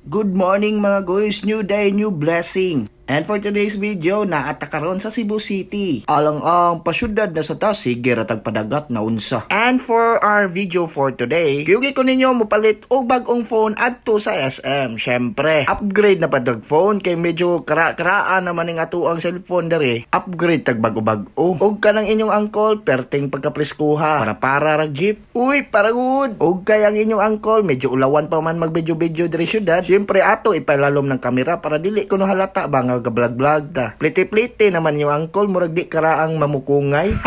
Good morning mga guys, new day, new blessing. And for today's video, naata karon sa Cebu City. Alang ang pasyudad na sa tasig, giratag padagat na unsa. And for our video for today, kiyugi ko ninyo mupalit og bagong phone adto sa SM. Syempre, upgrade na padag phone kay medyo kara-karaan naman ning ato ang cellphone dere. Upgrade tag bago-bago. Og kanang inyong angkol, perting pagkapreskuha. Para ra jeep. Uy, para good. Og kay ang inyong angkol, medyo ulawan pa man mag-video-video dere syudad. Syempre ato ipalalom ng kamera para dili ko no halata ba nga vlog-vlog ta. Pliti-pliti naman yung angkol, murag di karaang mamukungay.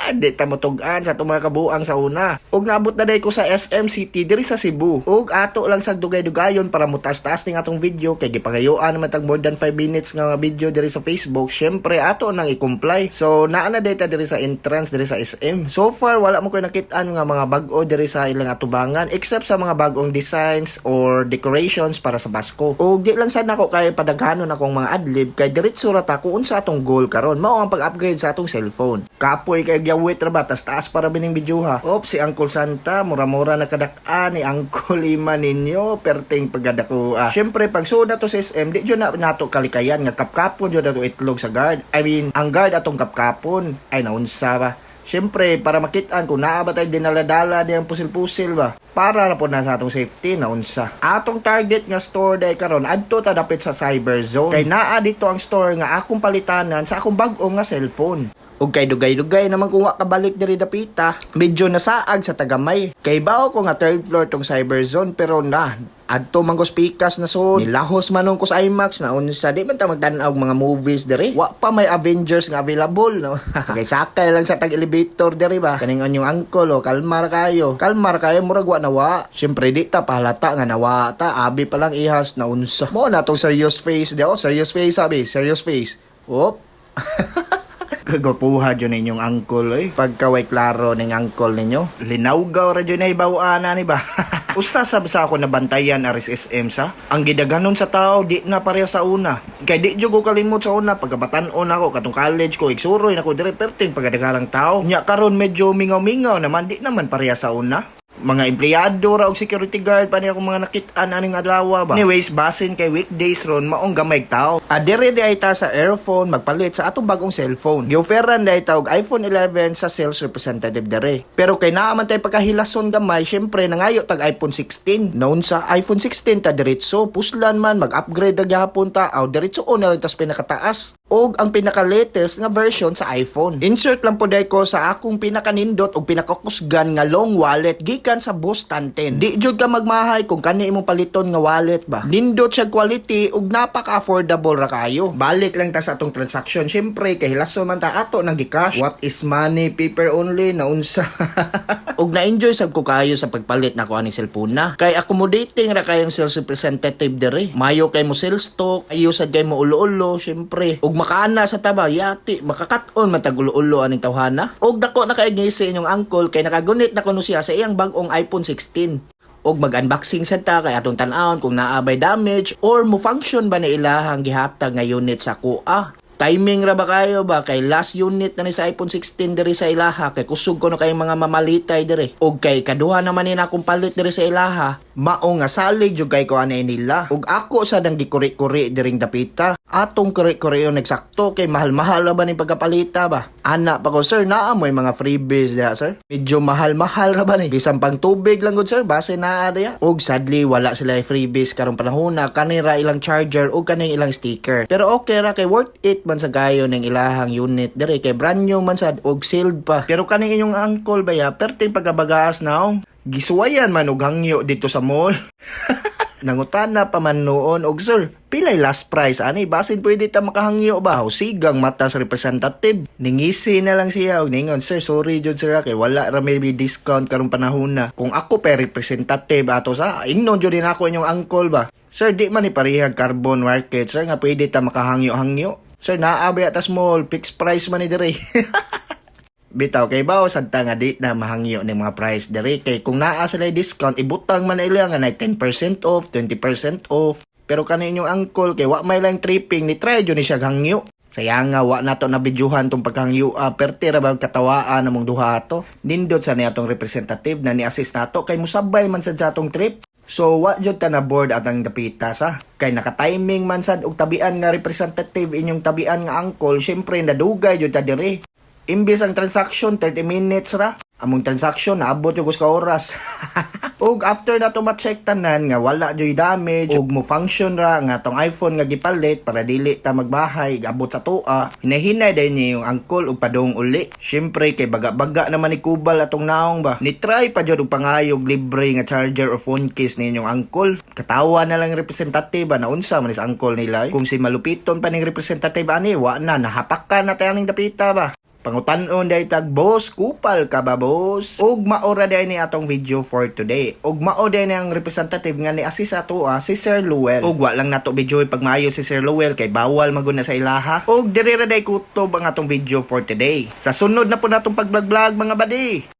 Di ta motugan sa itong mga kabuang sa una. Og naabot na day ko sa SM City diri sa Cebu. Og ato lang sa dugay-dugayon para mutas-taas ning atong video kay gipangayuan naman tag more than 5 minutes nga video diri sa Facebook. Syempre ato nang i-comply. So naa na day ta diri sa entrance diri sa SM. So far wala mo koy nakit-an nga mga bag-o diri sa ilang atubangan except sa mga bagong designs or decorations para sa Pasko. Og di lang sad nako kay padaghanon akong mga adlib kay diretso ra ta kung unsa atong goal karon mao ang pag-upgrade sa atong cellphone. Kapoy kay wait ra ba taas para bining video ha. Si Uncle Santa mura-mura na kadak-an ni Uncle Lima ninyo perting paggadako. Syempre pag suda to sa SM di jud na nato kalikayan nga kapkapon jud ato itlog sa guard. I mean ang guard atong kapkapon ay naunsa ba. Syempre para makitaan kung naa ba tayo dinaladala diyang pusil-pusil ba. Para na po na sa atong safety na unsa. Atong target nga store day karon adto ta dapit sa Cyber Zone. Kay naa dito ang store nga akong palitanan sa akong bag-o nga cellphone. Ug kay dugay-dugay naman kung wa kabalik diri dapita, medyo nasaag sa tagamay. Kay bao ko nga third floor tong Cyber Zone pero na adto man ko speakers na so nilahos manong ko sa IMAX na unsa di man ta magtan-aw og mga movies diri. Wa pa may Avengers nga available no. Sakay lang sa tag elevator diri ba. Kaning anyong angkol kalmar kayo. Kalmar kayo murag wa nawa. Syempre di ta pahalata nga nawa ta abi pa lang ihas na unsa. Mo na tong serious face daw, serious face sabi, serious face. Op. Kagapuha dyan ninyong angkol pagkaway klaro ng angkol ninyo linawgaw ra dyan na ibawaan ni ba. Usa sa ako nabantayan aris SM sa ang gidaganon sa tao di na pareha sa una kay di jud ko kalimot sa una pagkabatan-on ako katong college ko igsuroy nako dire perting pagadagarang tao nya karon medyo mingaw-mingaw naman di naman pareha sa una. Mga empleyado ra og security guard pa niya akong mga nakit-an aning adlaw ba. Anyways, basin kay weekdays ron maong gamay tao. Dire di ay ta sa earphone magpalit sa atong bagong cellphone. Gioferan di ay ta og iPhone 11 sa sales representative dere. Pero kay naa man tay pagkahilason gamay, syempre nangayo tag iPhone 16. Noon sa iPhone 16 ta diretso puslan man mag-upgrade ra gyapon ta aw diretso na lang tas pinakataas. Og ang pinaka-latest nga version sa iPhone. Insert lang po day ko sa akong pinaka-nindot og pinakakusgan nga long wallet gikan sa Boss Tanten. Di jud ka magmahay kung kani imong paliton nga wallet ba. Nindot siya quality og napaka-affordable ra kayo. Balik lang ta sa atong transaction. Syempre kay hilason man ta ato nang gi-cash. What is money? Paper only na unsa. Og na-enjoy sab ko kayo sa pagpalit nako aning cellphone na. Kay accommodating ra kayong sales representative dere. Mayo kay mo sales stock, ayo sad kay mo ulo-ulo syempre. Og makaana sa taba yati makakaton matagulo-ulo aning tawhana. Og dako na kay ngisi inyong angkol kay nakagunit na kuno siya sa iyang bag-ong iPhone 16. Og mag-unboxing sa ta kay atong tan-awon kung naa bay damage or mo function ba na ilahang gihatag nga unit sa kuha. Timing ra ba kayo ba kay last unit na ni sa iPhone 16 diri sa ilaha kay kusog ko no kay mga mamalitay diri. Og kay kaduha naman ni na akong palit diri sa ilaha mao nga salig jud kay ko anay nila. Og ako sa dang gikuri-kuri diring dapita. Atong kuri-kuri nagsakto kay mahal-mahal ba ni pagkapalita ba. Ana pa ko sir naa mo'y mga freebies diha sir. Medyo mahal-mahal ra ba ni. Bisan pang tubig lang gud sir base naa diha. Og sadly wala sila freebies karong panahon na kanira ilang charger o kaning ilang sticker. Pero okay ra kay worth it man sa gayo ng ilahang unit diri kay brand new man sad og sealed pa. Pero kaning inyong angkol baya perting pagabagaas naong gisuwayan man og hangyo dito sa mall. Nangutana pa man noon og sir, pilay last price ani basin pwede ta makahangyo ba? Sigang mata sa representative. Ningisi na lang siya og ningon sir sorry jud sir kay wala ra may discount karong panahon na. Kung ako pa representative ato sa ingnon jud din ako inyong angkol ba. Sir di man ni parehag carbon market sir nga pwede ta makahangyo-hangyo. Sir naabay atas mall fixed price man ni dire. Bitaw kay bawo sadta nga di na mahangyo ni mga price diri kay kung naa sila discount ibutang man ila nga na 10% off, 20% off. Pero kani inyong angkol kay wa may lang tripping ni try jud ni siya hangyo. Sayang nga wa nato na bidyuhan tong paghangyo perti ra ba katawaan namong duha to. Nindot sa niatong representative na ni assist nato kay musabay man sad sa atong trip. So wa jud ta na board atang dapita sa kay naka-timing man sad og tabian nga representative inyong tabian nga angkol, syempre nadugay jud ta diri. Imbes ang transaction 30 minutes ra, among transaction naabot yung ka oras. Og after na to ma-check tanan nga wala joy damage og mo function ra nga tong iPhone nga gipalit para dili ta magbahay abot sa tuwa, hinahinay day niya yung angkol og padong uli. Syempre kay baga-baga naman ni kubal atong naong ba. Ni try pa jud og pangayog libre nga charger or phone case ninyong angkol. Katawa na lang representative na unsa man is angkol nila. Kung si malupiton pa ning representative ani wa na nahapakan na tayo ning dapita ba. Pangutanon day tag boss, kupal ka ba boss? Og maora day ni atong video for today. Og mao day ni ang representative nga ni assist ato si Sir Luel. Og wa lang nato video pagmaayo si Sir Luel kay bawal maguna sa ilaha. Og diri ra day kutob ang atong video for today. Sa sunod na po natong pag-vlog mga badi.